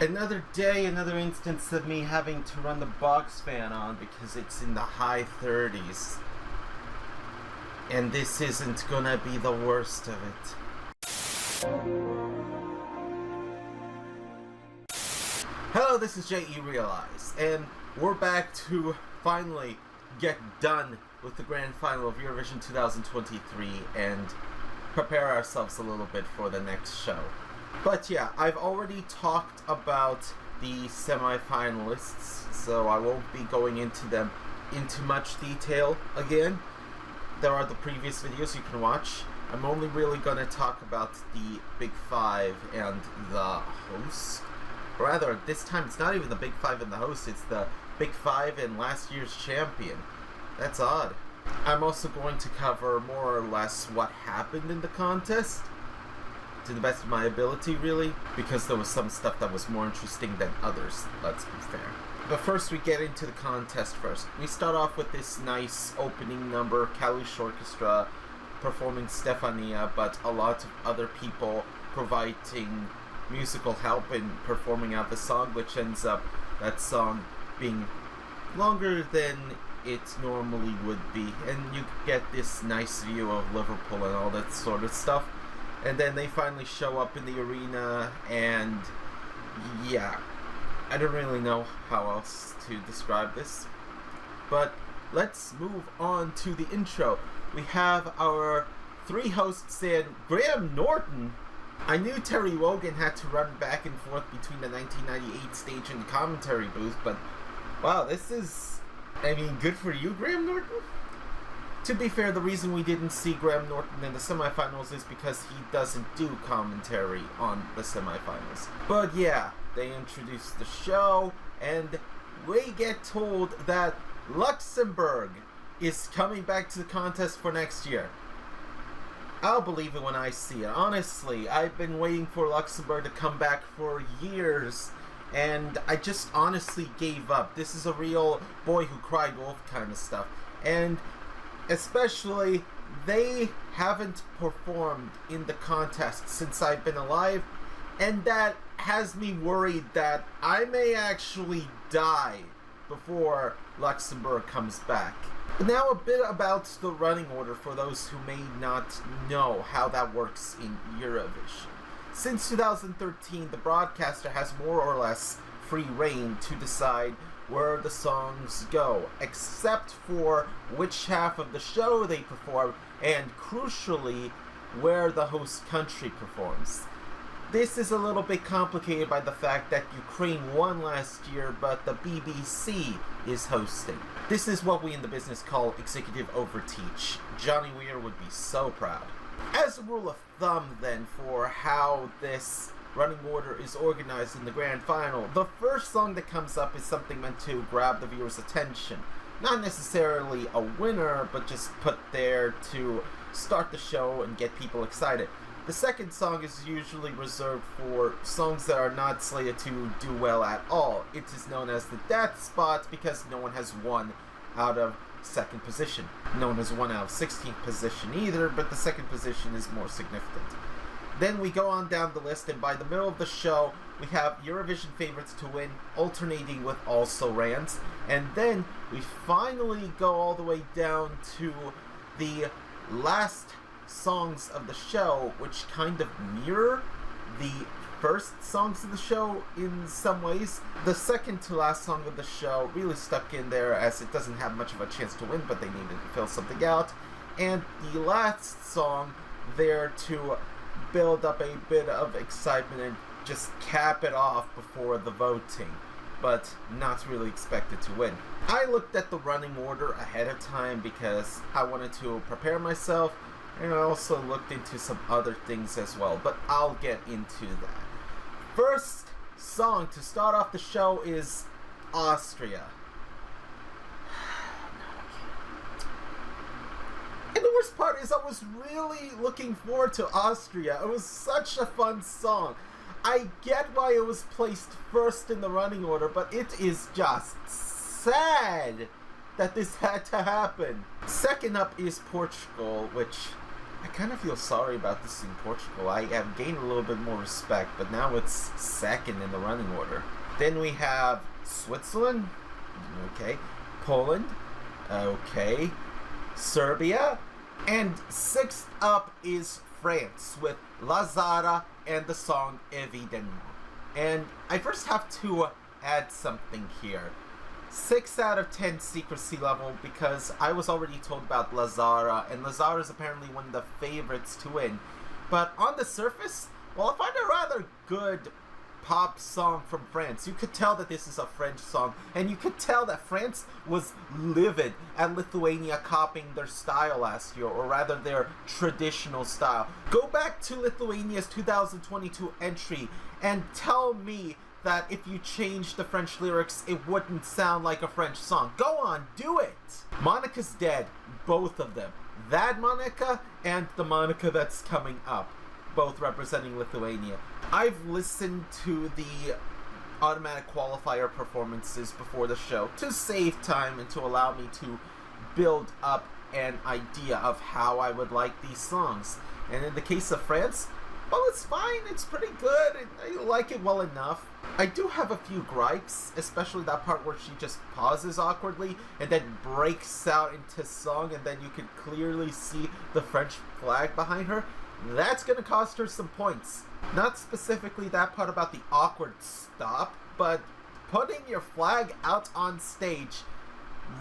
Another day, another instance of me having to run the box fan on because it's in the high 30s. And this isn't gonna be the worst of it. Hello, this is JE Realize, and we're back to finally get done with the grand final of Eurovision 2023 and prepare ourselves a little bit for the next show. But yeah, I've already talked about the semi-finalists, so I won't be going into them into much detail again. There are the previous videos you can watch. I'm only really going to talk about the Big Five and the host. Rather, this time it's not even the Big Five and the host, it's the Big Five and last year's champion. That's odd. I'm also going to cover more or less what happened in the contest, to the best of my ability, really, because there was some stuff that was more interesting than others, let's be fair. But first we get into the contest first. We start off with this nice opening number, Kalush Orchestra performing Stefania, but a lot of other people providing musical help in performing out the song, which ends up that song being longer than it normally would be. And you get this nice view of Liverpool and all that sort of stuff. And then they finally show up in the arena, and yeah, I don't really know how else to describe this. But let's move on to the intro. We have our three hosts in Graham Norton. I knew Terry Wogan had to run back and forth between the 1998 stage and the commentary booth, but wow, this is, I mean, good for you, Graham Norton? To be fair, the reason we didn't see Graham Norton in the semifinals is because he doesn't do commentary on the semifinals. But yeah, they introduced the show, and we get told that Luxembourg is coming back to the contest for next year. I'll believe it when I see it. Honestly, I've been waiting for Luxembourg to come back for years, and I just honestly gave up. This is a real boy who cried wolf kind of stuff. And especially, they haven't performed in the contest since I've been alive, and that has me worried that I may actually die before Luxembourg comes back. Now a bit about the running order for those who may not know how that works in Eurovision. Since 2013, the broadcaster has more or less free reign to decide where the songs go, except for which half of the show they perform, and crucially, where the host country performs. This is a little bit complicated by the fact that Ukraine won last year, but the BBC is hosting. This is what we in the business call executive overteach. Johnny Weir would be so proud. As a rule of thumb, then, for how this running order is organized in the grand final, the first song that comes up is something meant to grab the viewer's attention. Not necessarily a winner, but just put there to start the show and get people excited. The second song is usually reserved for songs that are not slated to do well at all. It is known as the death spot because no one has won out of second position. No one has won out of 16th position either, but the second position is more significant. Then we go on down the list, and by the middle of the show, we have Eurovision favorites to win, alternating with also rans. And then we finally go all the way down to the last songs of the show, which kind of mirror the first songs of the show in some ways. The second to last song of the show really stuck in there as it doesn't have much of a chance to win, but they needed to fill something out. And the last song there to build up a bit of excitement and just cap it off before the voting, but not really expected to win. I looked at the running order ahead of time because I wanted to prepare myself, and I also looked into some other things as well, but I'll get into that. First song to start off the show is Austria. And the worst part is I was really looking forward to Austria. It was such a fun song. I get why it was placed first in the running order, but it is just sad that this had to happen. Second up is Portugal, which I kind of feel sorry about this in Portugal. I have gained a little bit more respect, but now it's second in the running order. Then we have Switzerland, okay, Poland, okay, Serbia, and sixth up is France with Lazara and the song Évidemment. And I first have to add something here. 6 out of 10 secrecy level, because I was already told about Lazara, and Lazara is apparently one of the favorites to win. But on the surface, well, I find a rather good pop song from France. You could tell that this is a French song, and you could tell that France was livid at Lithuania copying their style last year, or rather their traditional style. Go back to Lithuania's 2022 entry and tell me that if you changed the French lyrics, it wouldn't sound like a French song. Go on, do it! Monica's dead, both of them. That Monica and the Monica that's coming up, both representing Lithuania. I've listened to the automatic qualifier performances before the show to save time and to allow me to build up an idea of how I would like these songs. And in the case of France, well, it's fine, it's pretty good, and I like it well enough. I do have a few gripes, especially that part where she just pauses awkwardly and then breaks out into song, and then you can clearly see the French flag behind her. That's gonna cost her some points. Not specifically that part about the awkward stop, but putting your flag out on stage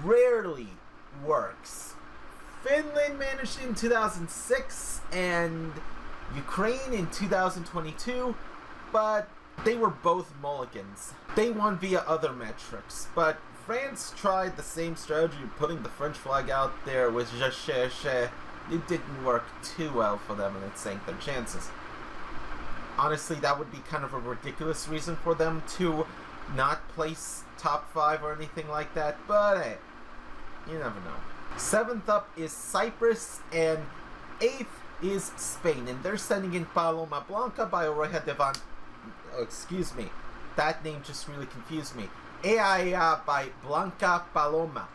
rarely works. Finland managed it in 2006, and Ukraine in 2022, but they were both mulligans. They won via other metrics, but France tried the same strategy of putting the French flag out there with Je cherche. It didn't work too well for them, and it sank their chances. Honestly, that would be kind of a ridiculous reason for them to not place top 5 or anything like that, but hey, you never know. 7th up is Cyprus, and 8th is Spain, and they're sending in Paloma Blanca by Oreja de Van... Oh, excuse me, that name just really confused me. Ea by Blanca Paloma.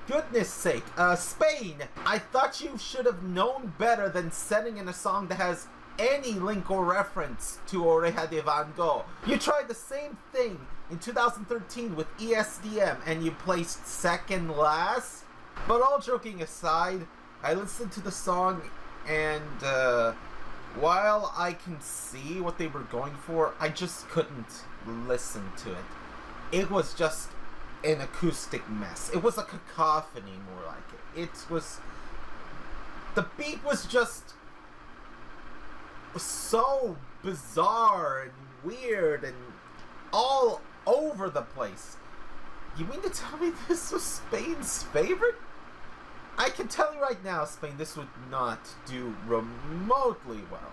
Goodness sake, Spain! I thought you should have known better than sending in a song that has any link or reference to Oreja de Van Gogh. You tried the same thing in 2013 with ESDM, and you placed second last. But all joking aside, I listened to the song, and while I can see what they were going for, I just couldn't listen to it. It was just an acoustic mess. It was a cacophony, more like it. It was... The beat was just so bizarre and weird and all over the place. You mean to tell me this was Spain's favorite? I can tell you right now, Spain, this would not do remotely well.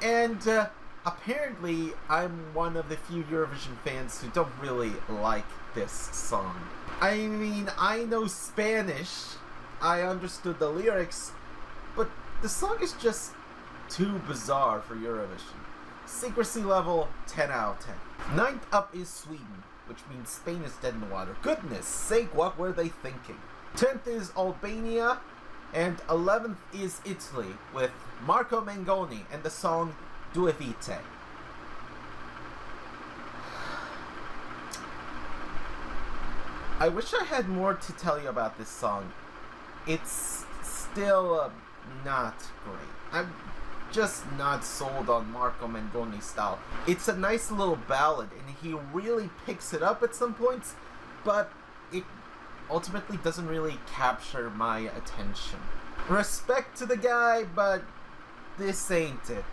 And apparently, I'm one of the few Eurovision fans who don't really like this song. I mean, I know Spanish, I understood the lyrics, but the song is just too bizarre for Eurovision. Secrecy level, 10 out of 10. 9th up is Sweden, which means Spain is dead in the water. Goodness sake, what were they thinking? 10th is Albania, and 11th is Italy, with Marco Mengoni and the song Due Vite. I wish I had more to tell you about this song. It's still not great. I'm just not sold on Marco Mengoni's style. It's a nice little ballad, and he really picks it up at some points, but it ultimately doesn't really capture my attention. Respect to the guy, but this ain't it.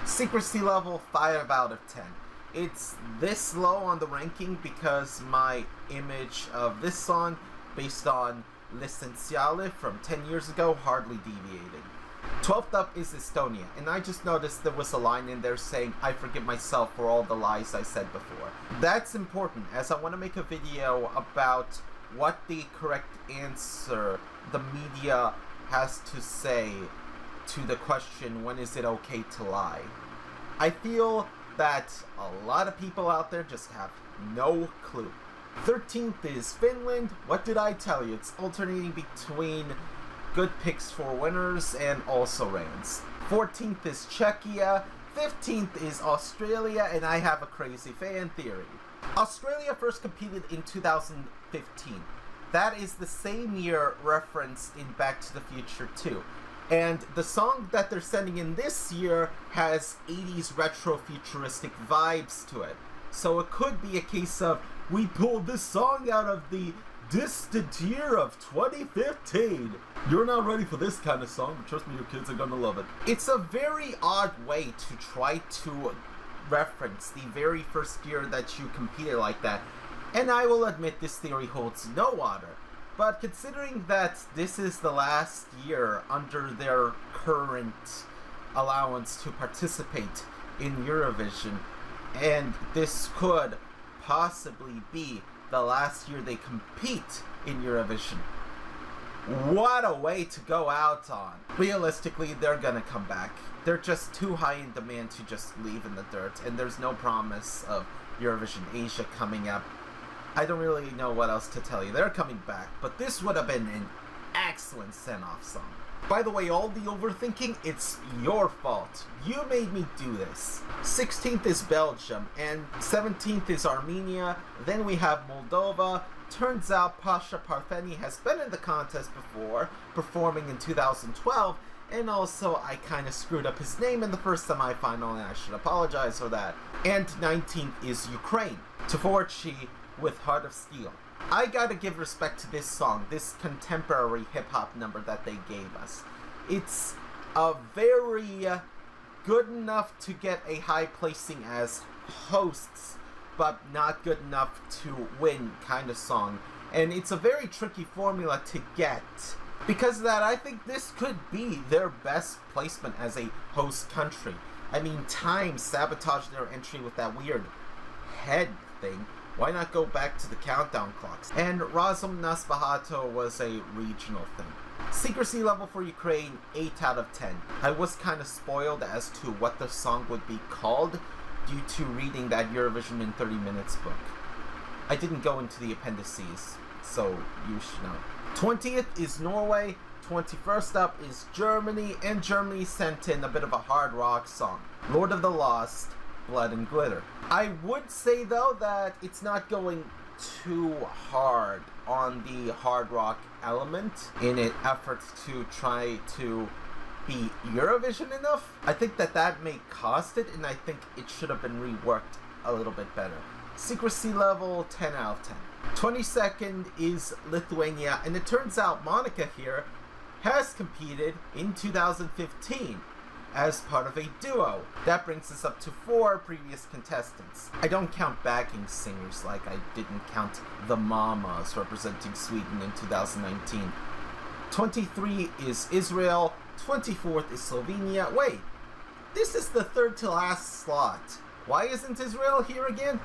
Secrecy level, 5 out of 10. It's this low on the ranking because my image of this song, based on L'Essentiale from 10 years ago, hardly deviated. 12th up is Estonia, and I just noticed there was a line in there saying, "I forgive myself for all the lies I said before." That's important, as I want to make a video about what the correct answer the media has to say to the question, when is it okay to lie? I feel that a lot of people out there just have no clue. 13th is Finland. What did I tell you? It's alternating between good picks for winners and also reigns. 14th is Czechia, 15th is Australia, and I have a crazy fan theory. Australia first competed in 2015. That is the same year referenced in Back to the Future 2. And the song that they're sending in this year has 80s retro futuristic vibes to it. So it could be a case of, we pulled this song out of the distant year of 2015. You're not ready for this kind of song, but trust me, your kids are gonna love it. It's a very odd way to try to reference the very first year that you competed like that. And I will admit this theory holds no water. But considering that this is the last year under their current allowance to participate in Eurovision, and this could possibly be the last year they compete in Eurovision, what a way to go out on. Realistically, they're gonna come back. They're just too high in demand to just leave in the dirt, and there's no promise of Eurovision Asia coming up. I don't really know what else to tell you. They're coming back, but this would have been an excellent send-off song. By the way, all the overthinking, it's your fault. You made me do this. 16th is Belgium, and 17th is Armenia. Then we have Moldova. Turns out Pasha Parfeni has been in the contest before, performing in 2012, and also I kind of screwed up his name in the first semifinal, and I should apologize for that. And 19th is Ukraine. Tvorchi with Heart of Steel. I gotta give respect to this song, this contemporary hip-hop number that they gave us. It's a very good enough to get a high placing as hosts, but not good enough to win kind of song. And it's a very tricky formula to get. Because of that, I think this could be their best placement as a host country. I mean, Time sabotaged their entry with that weird head thing. Why not go back to the countdown clocks? And Razum Nas Bahato was a regional thing. Secrecy level for Ukraine, 8 out of 10. I was kind of spoiled as to what the song would be called due to reading that Eurovision in 30 Minutes book. I didn't go into the appendices, so you should know. 20th is Norway, 21st up is Germany, and Germany sent in a bit of a hard rock song. Lord of the Lost, Blood and Glitter. I would say though that it's not going too hard on the hard rock element in an effort to try to be Eurovision enough. I think that may cost it, and I think it should have been reworked a little bit better. Secrecy level, 10 out of 10. 22nd is Lithuania, and it turns out Monica here has competed in 2015 as part of a duo. That brings us up to 4 previous contestants. I don't count backing singers like I didn't count the Mamas representing Sweden in 2019. 23 is Israel, 24th is Slovenia. Wait, this is the third to last slot. Why isn't Israel here again?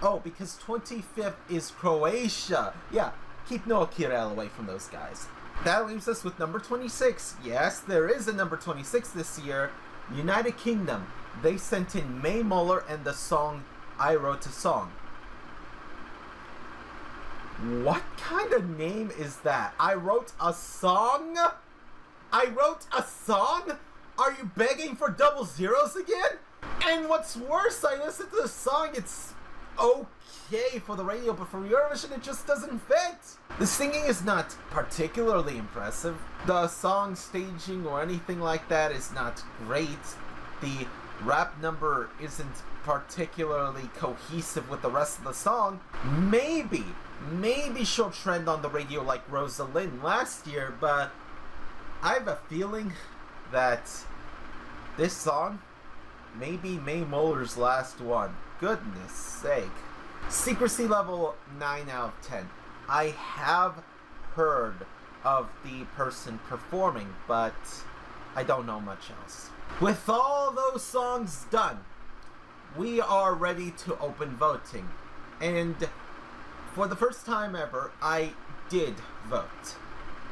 Oh, because 25th is Croatia. Yeah, keep Noah Kirel away from those guys. That leaves us with number 26. Yes, there is a number 26 this year. United Kingdom. They sent in May Muller and the song I Wrote a Song. What kind of name is that? I wrote a song? I wrote a song? Are you begging for double zeros again? And what's worse, I listened to the song, it's okay for the radio, but for Eurovision it just doesn't fit. The singing is not particularly impressive. The song staging or anything like that is not great. The rap number isn't particularly cohesive with the rest of the song. Maybe she'll trend on the radio like Rosalind last year, but I have a feeling that this song may be May Muller's last one. Goodness sake. Secrecy level, 9 out of 10. I have heard of the person performing, but I don't know much else. With all those songs done, we are ready to open voting. And for the first time ever, I did vote.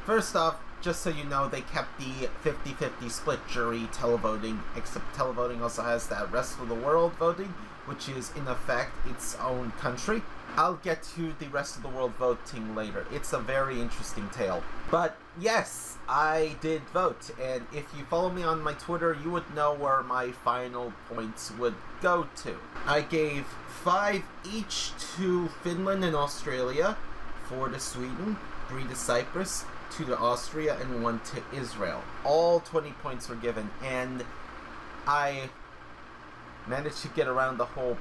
First off, just so you know, they kept the 50-50 split jury televoting, except televoting also has that rest of the world voting, which is in effect its own country. I'll get to the rest of the world voting later. It's a very interesting tale. But yes, I did vote, and if you follow me on my Twitter, you would know where my final points would go to. I gave 5 each to Finland and Australia, 4 to Sweden, 3 to Cyprus, 2 to Austria, and 1 to Israel. All 20 points were given, and I managed to get around the whole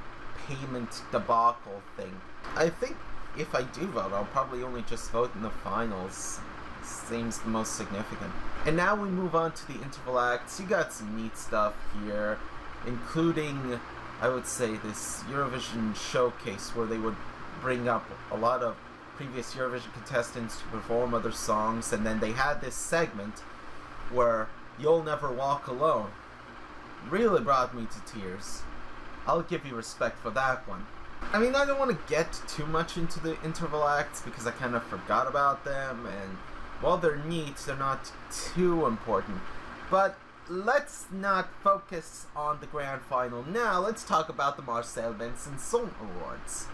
payment debacle thing. I think if I do vote, I'll probably only just vote in the finals. Seems the most significant. And now we move on to the interval acts. You got some neat stuff here, including, I would say, this Eurovision showcase where they would bring up a lot of previous Eurovision contestants to perform other songs, and then they had this segment where You'll Never Walk Alone really brought me to tears. I'll give you respect for that one. I mean, I don't want to get too much into the interval acts because I kind of forgot about them, and while they're neat, they're not too important. But let's not focus on the grand final now. Let's talk about the Marcel Bezençon Awards.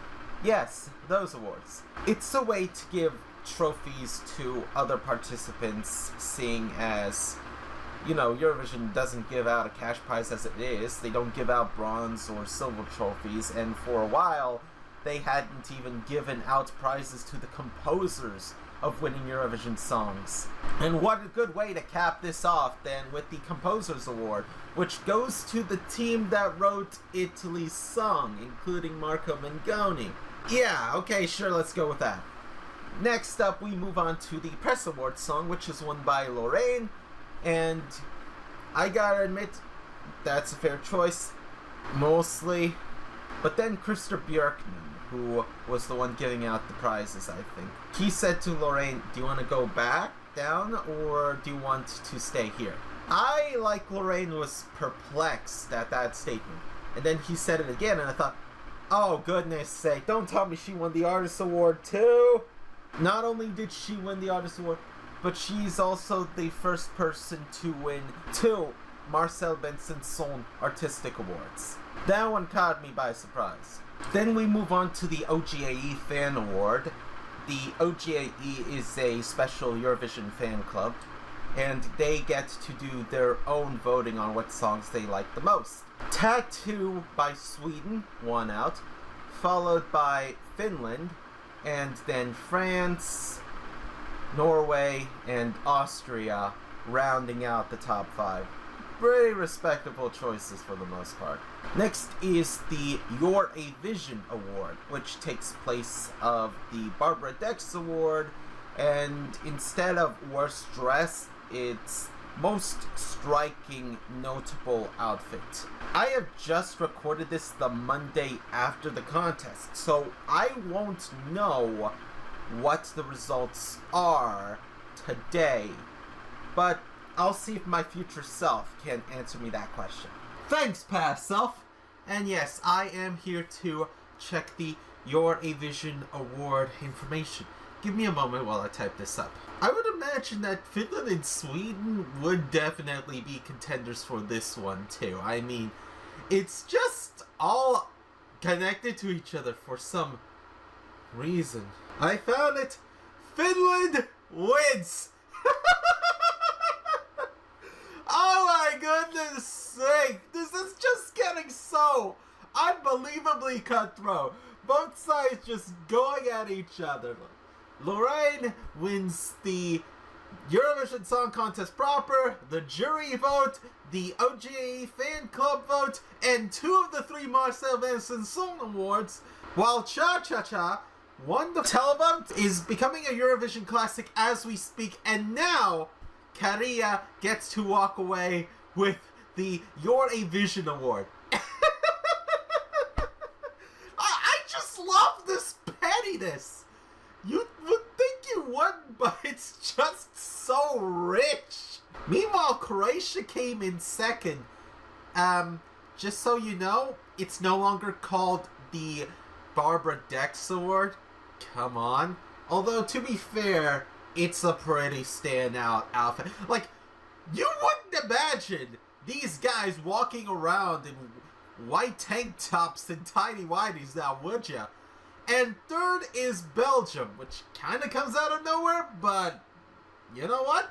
Yes, those awards. It's a way to give trophies to other participants, seeing as, you know, Eurovision doesn't give out a cash prize as it is. They don't give out bronze or silver trophies, and for a while, they hadn't even given out prizes to the composers of winning Eurovision songs. And what a good way to cap this off then with the Composers Award, which goes to the team that wrote Italy's song, including Marco Mengoni. Yeah, okay, sure, let's go with that. Next up, we move on to the Press Award song, which is won by Lorraine, and I gotta admit, that's a fair choice, mostly. But then Christer Björkman, who was the one giving out the prizes, I think, he said to Lorraine, do you want to go back down, or do you want to stay here? I, like Lorraine, was perplexed at that statement. And then he said it again, and I thought, oh, goodness sake, don't tell me she won the Artist Award, too! Not only did she win the Artist Award, but she's also the first person to win 2 Marcel Bezençon Artistic Awards. That one caught me by surprise. Then we move on to the OGAE Fan Award. The OGAE is a special Eurovision fan club, and they get to do their own voting on what songs they like the most. Tattoo by Sweden won out, followed by Finland, and then France, Norway, and Austria rounding out the top 5. Pretty respectable choices for the most part. Next is the Eurovision Award, which takes place of the Barbara Dex Award, and instead of worst dress, it's most striking notable outfit. I have just recorded this the Monday after the contest, so I won't know what the results are today, but I'll see if my future self can answer me that question. Thanks, past self! And yes, I am here to check the Eurovision Award information. Give me a moment while I type this up. I would imagine that Finland and Sweden would definitely be contenders for this one too. I mean, it's just all connected to each other for some reason. I found it! Finland wins! Oh my goodness sake! This is just getting so unbelievably cutthroat. Both sides just going at each other. Lorraine wins the Eurovision Song Contest proper, the jury vote, the OGAE Fan Club vote, and 2 of the 3 Marcel Bezençon Awards, while Cha Cha Cha won the televote, is becoming a Eurovision classic as we speak, and now Karia gets to walk away with the Eurovision Award. I just love this pettiness. You would think you won, but it's just so rich. Meanwhile, Croatia came in second. Just so you know, it's no longer called the Barbara Dex Award. Come on. Although, to be fair, it's a pretty standout outfit. Like, you wouldn't imagine these guys walking around in white tank tops and tiny whities now, would ya? And third is Belgium, which kind of comes out of nowhere, but you know what?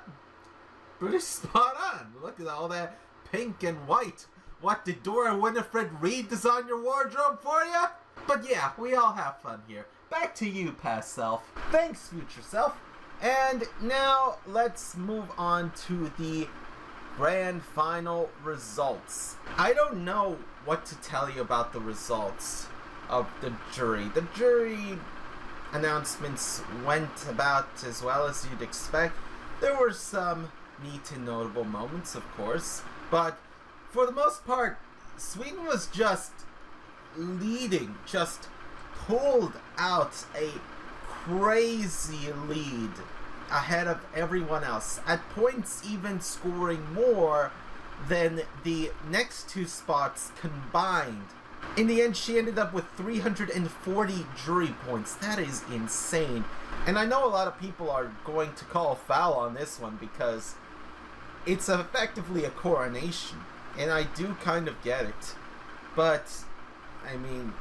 Pretty spot on. Look at all that pink and white. What, did Dora Winifred Reed design your wardrobe for you? But yeah, we all have fun here. Back to you, past self. Thanks, future self. And now let's move on to the grand final results. I don't know what to tell you about the results of the jury. The jury announcements went about as well as you'd expect. There were some neat and notable moments, of course, but for the most part, Sweden was just leading, just pulled out a crazy lead ahead of everyone else, at points even scoring more than the next two spots combined. In the end, she ended up with 340 jury points. That is insane. And I know a lot of people are going to call foul on this one because it's effectively a coronation. And I do kind of get it. But, I mean,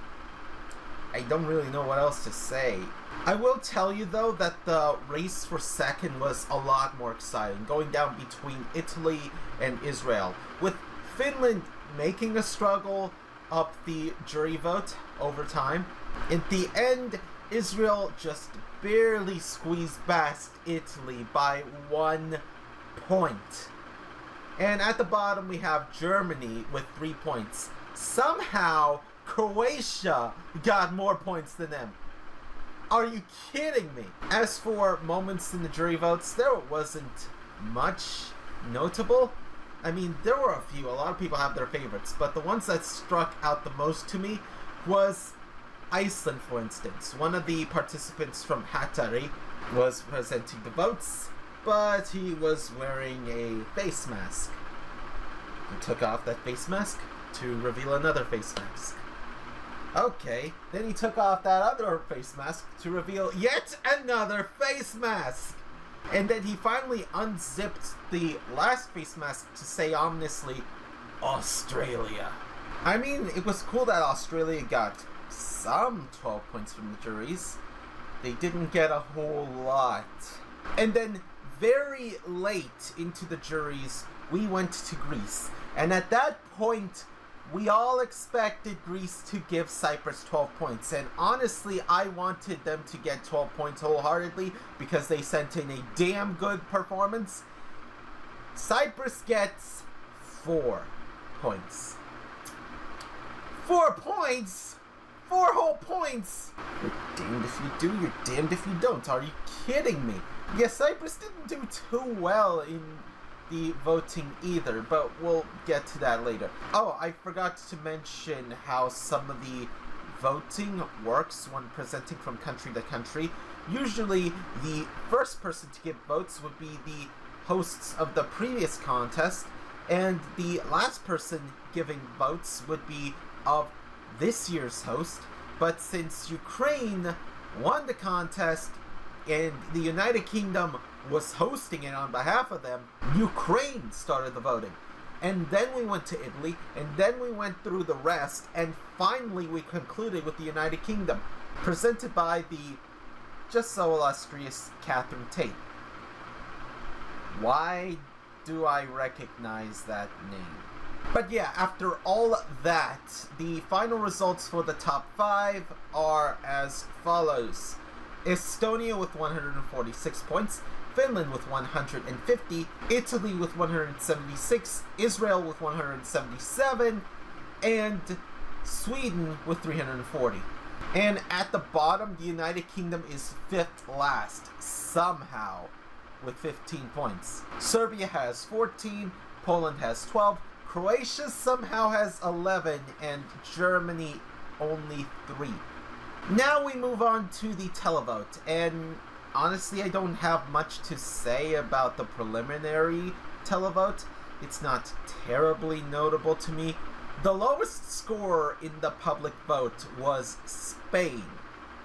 I don't really know what else to say. I will tell you, though, that the race for second was a lot more exciting, going down between Italy and Israel, with Finland making a struggle up the jury vote over time. In the end, Israel just barely squeezed past Italy by 1 point. And at the bottom, we have Germany with 3 points. Somehow, Croatia got more points than them. Are you kidding me? As for moments in the jury votes, there wasn't much notable. I mean, there were a few. A lot of people have their favorites, but the ones that struck out the most to me was Iceland, for instance. One of the participants from Hatari was presenting the votes, but he was wearing a face mask. He took off that face mask to reveal another face mask. Okay, then he took off that other face mask to reveal yet another face mask. And then he finally unzipped the last face mask to say ominously, Australia. I mean, it was cool that Australia got some 12 points from the juries. They didn't get a whole lot. And then very late into the juries, we went to Greece. And at that point, we all expected Greece to give Cyprus 12 points, and honestly, I wanted them to get 12 points wholeheartedly because they sent in a damn good performance. Cyprus gets 4 points. 4 points? 4 whole points? You're damned if you do, you're damned if you don't. Are you kidding me? Yeah, Cyprus didn't do too well in the voting either, but we'll get to that later. Oh, I forgot to mention how some of the voting works when presenting from country to country. Usually, the first person to give votes would be the hosts of the previous contest, and the last person giving votes would be of this year's host. But since Ukraine won the contest, and the United Kingdom was hosting it on behalf of them, Ukraine started the voting. And then we went to Italy, and then we went through the rest, and finally we concluded with the United Kingdom, presented by the just so illustrious Catherine Tate. Why do I recognize that name? But yeah, after all that, the final results for the top 5 are as follows. Estonia with 146 points, Finland with 150, Italy with 176, Israel with 177, and Sweden with 340. And at the bottom, the United Kingdom is 5th last, somehow, with 15 points. Serbia has 14, Poland has 12, Croatia somehow has 11, and Germany only 3. Now we move on to the televote, and honestly I don't have much to say about the preliminary televote. It's not terribly notable to me. The lowest score in the public vote was Spain,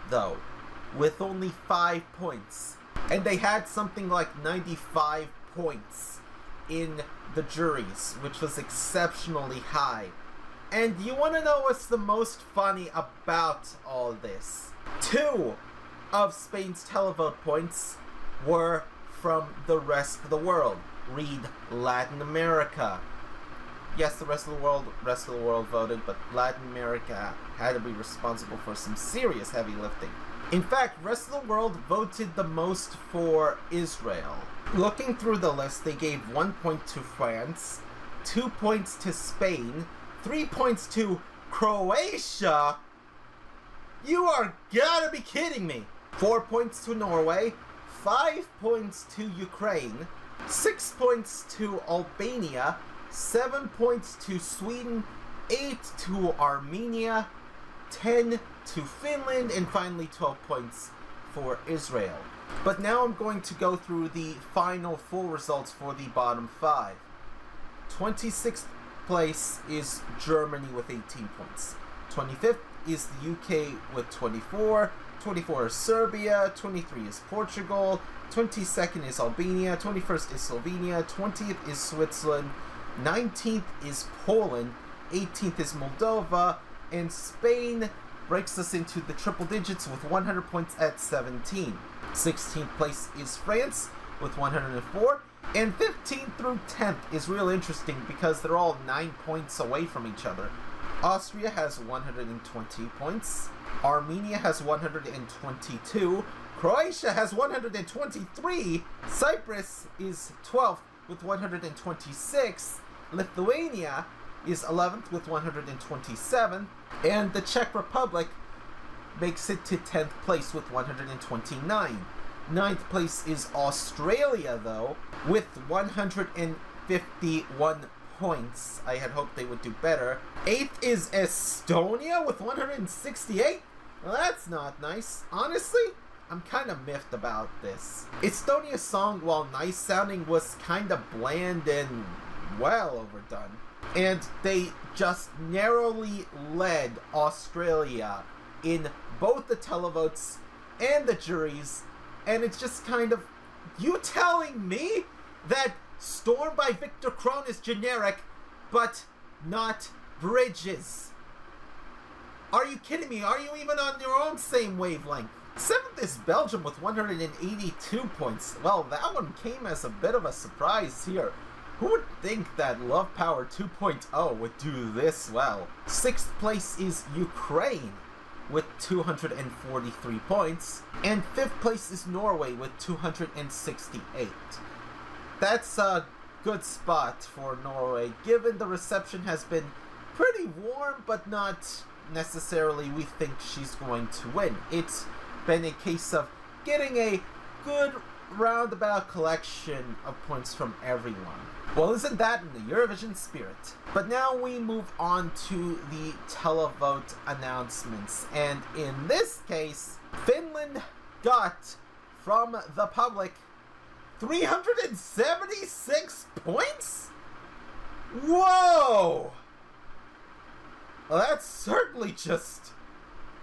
though, with only 5 points. And they had something like 95 points in the juries, which was exceptionally high. And you want to know what's the most funny about all this? 2 of Spain's televote points were from the rest of the world. Read Latin America. Yes, the rest of the world voted, but Latin America had to be responsible for some serious heavy lifting. In fact, rest of the world voted the most for Israel. Looking through the list, they gave 1 point to France, 2 points to Spain, 3 points to Croatia. You are gotta be kidding me. 4 points to Norway, 5 points to Ukraine, 6 points to Albania, 7 points to Sweden, 8 to Armenia, 10 to Finland, and finally 12 points for Israel. But now I'm going to go through the final full results for the bottom 5. 26th place is Germany with 18 points. 25th is the UK with 24. 24 is Serbia. 23 is Portugal. 22nd is Albania. 21st is Slovenia. 20th is Switzerland. 19th is Poland. 18th is Moldova. And Spain breaks us into the triple digits with 100 points at 17. 16th place is France with 104. And 15th through 10th is real interesting because they're all 9 points away from each other. Austria has 120 points. Armenia has 122. Croatia has 123. Cyprus is 12th with 126. Lithuania is 11th with 127. And the Czech Republic makes it to 10th place with 129. 9th place is Australia, though, with 151 points. I had hoped they would do better. 8th is Estonia with 168. Well, that's not nice. Honestly, I'm kind of miffed about this. Estonia's song, while nice sounding, was kind of bland and well overdone. And they just narrowly led Australia in both the televotes and the juries. And it's just kind of, you telling me that Storm by Victor Kron is generic, but not Bridges? Are you kidding me? Are you even on your own same wavelength? 7th is Belgium with 182 points. Well, that one came as a bit of a surprise here. Who would think that Love Power 2.0 would do this well? 6th place is Ukraine with 243 points, and 5th place is Norway with 268. That's a good spot for Norway, given the reception has been pretty warm, but not necessarily we think she's going to win. It's been a case of getting a good roundabout collection of points from everyone. Well, isn't that in the Eurovision spirit? But now we move on to the televote announcements, and in this case, Finland got from the public 376 points? Whoa! Well, that's certainly just...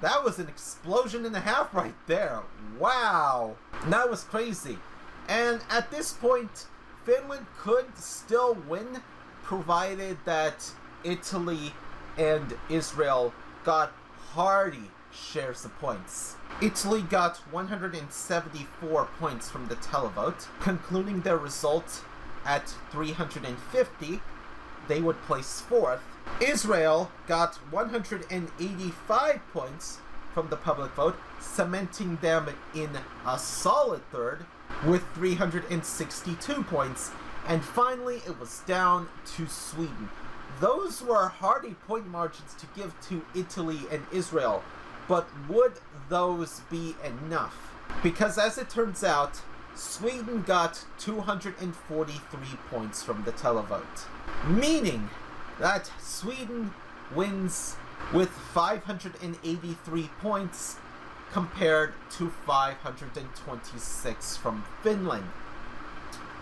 that was an explosion and a half right there. Wow! That was crazy. And at this point, Finland could still win, provided that Italy and Israel got hearty shares of points. Italy got 174 points from the televote, concluding their result at 350. They would place 4th. Israel got 185 points from the public vote, cementing them in a solid 3rd with 362 points. And finally, it was down to Sweden. Those were hearty point margins to give to Italy and Israel, but would those be enough? Because as it turns out, Sweden got 243 points from the televote, meaning that Sweden wins with 583 points compared to 526 from Finland.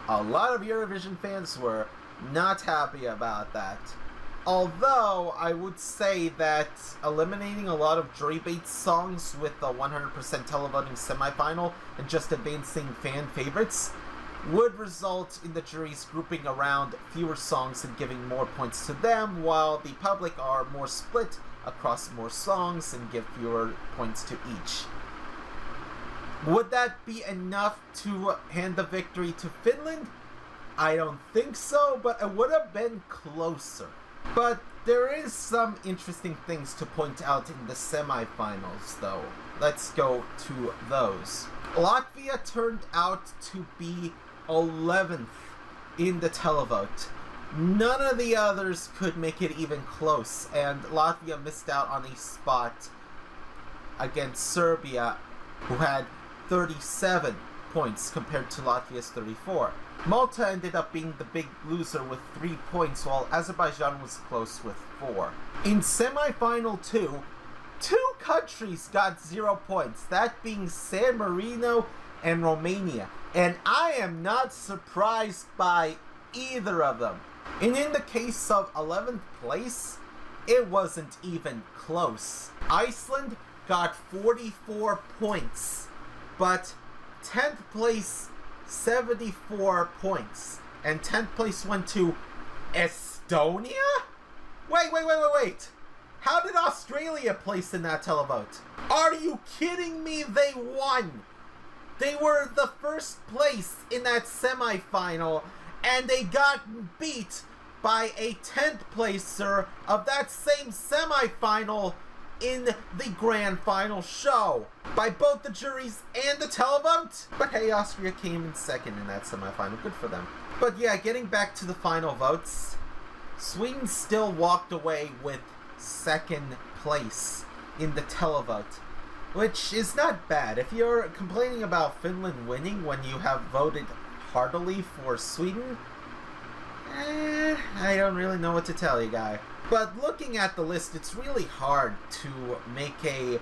A lot of Eurovision fans were not happy about that. Although, I would say that eliminating a lot of jury bait songs with a 100% televoting semifinal and just advancing fan favorites would result in the juries grouping around fewer songs and giving more points to them, while the public are more split across more songs and give fewer points to each. Would that be enough to hand the victory to Finland? I don't think so, but it would have been closer. But there is some interesting things to point out in the semifinals, though. Let's go to those. Latvia turned out to be 11th in the televote. None of the others could make it even close, and Latvia missed out on a spot against Serbia, who had 37 points compared to Latvia's 34. Malta ended up being the big loser with 3 points, while Azerbaijan was close with 4. In semi-final 2, 2 countries got 0 points, that being San Marino and Romania, and I am not surprised by either of them. And in the case of 11th place, it wasn't even close. Iceland got 44 points, but 10th place, 74 points. And 10th place went to Estonia? Wait. How did Australia place in that televote? Are you kidding me? They won! They were the first place in that semifinal, and they got beat by a 10th placer of that same semifinal in the grand final show by both the juries and the televote. But hey, Austria came in second in that semifinal. Good for them. But yeah, getting back to the final votes, Sweden still walked away with second place in the televote, which is not bad. If you're complaining about Finland winning when you have voted heartily for Sweden, I don't really know what to tell you, guy. But looking at the list, it's really hard to make a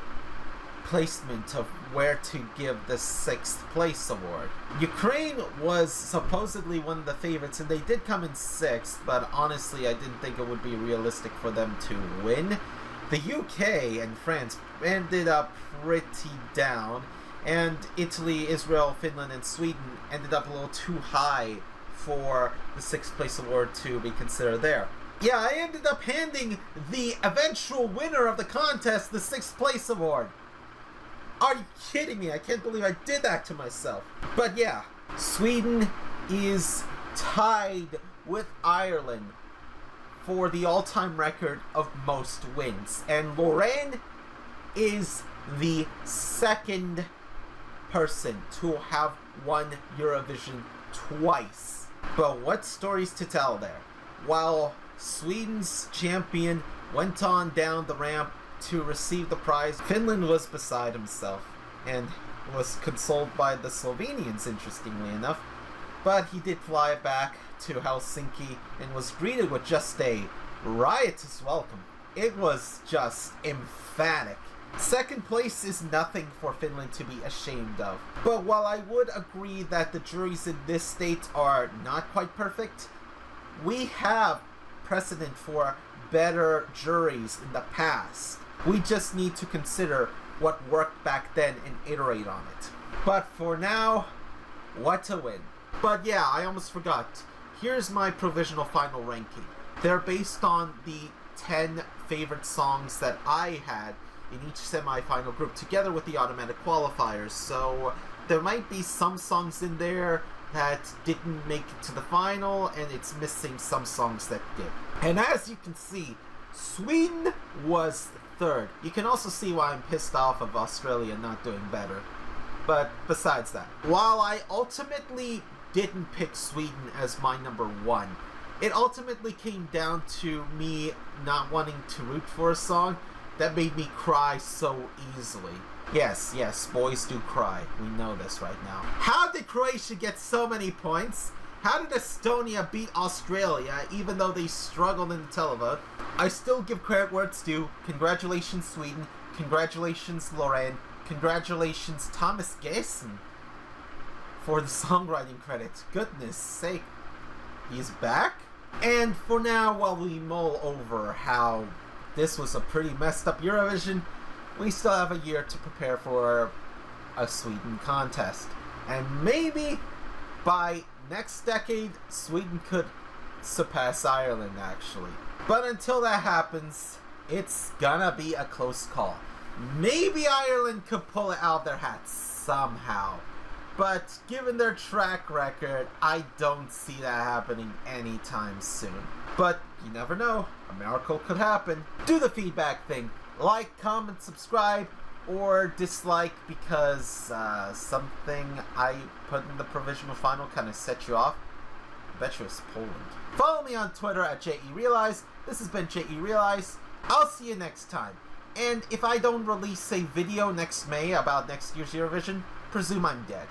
placement of where to give the 6th place award. Ukraine was supposedly one of the favorites, and they did come in 6th, but honestly, I didn't think it would be realistic for them to win. The UK and France ended up pretty down, and Italy, Israel, Finland, and Sweden ended up a little too high for the 6th place award to be considered there. Yeah, I ended up handing the eventual winner of the contest the 6th place award. Are you kidding me? I can't believe I did that to myself. But yeah, Sweden is tied with Ireland for the all-time record of most wins. And Lorraine is the second person to have won Eurovision twice. But what stories to tell there? While Sweden's champion went on down the ramp to receive the prize, Finland was beside himself and was consoled by the Slovenians, interestingly enough. But he did fly back to Helsinki and was greeted with just a riotous welcome. It was just emphatic. Second place is nothing for Finland to be ashamed of. But while I would agree that the juries in this state are not quite perfect, we have precedent for better juries in the past. We just need to consider what worked back then and iterate on it. But for now, what a win. But yeah, I almost forgot. Here's my provisional final ranking. They're based on the 10 favorite songs that I had in each semi-final group, together with the automatic qualifiers. So there might be some songs in there that didn't make it to the final, and it's missing some songs that did. And as you can see, Sweden was third. You can also see why I'm pissed off of Australia not doing better. But besides that, while I ultimately didn't pick Sweden as my number 1, it ultimately came down to me not wanting to root for a song that made me cry so easily. Yes, boys do cry. We know this right now. How did Croatia get so many points? How did Estonia beat Australia even though they struggled in the televote? I still give credit where it's due. Congratulations, Sweden. Congratulations, Lorraine. Congratulations, Thomas Gesson, for the songwriting credit. Goodness sake. He's back? And for now, while we mull over how this was a pretty messed up Eurovision, we still have a year to prepare for a Sweden contest. And maybe By next decade, Sweden could surpass Ireland, actually. But until that happens, it's gonna be a close call. Maybe Ireland could pull it out of their hats somehow. But given their track record, I don't see that happening anytime soon. But you never know, a miracle could happen. Do the feedback thing. Like, comment, subscribe, or dislike because something I put in the provisional final kind of set you off. I bet you it's Poland. Follow me on Twitter at JERealize. This has been JERealize. I'll see you next time. And if I don't release a video next May about next year's Eurovision, presume I'm dead.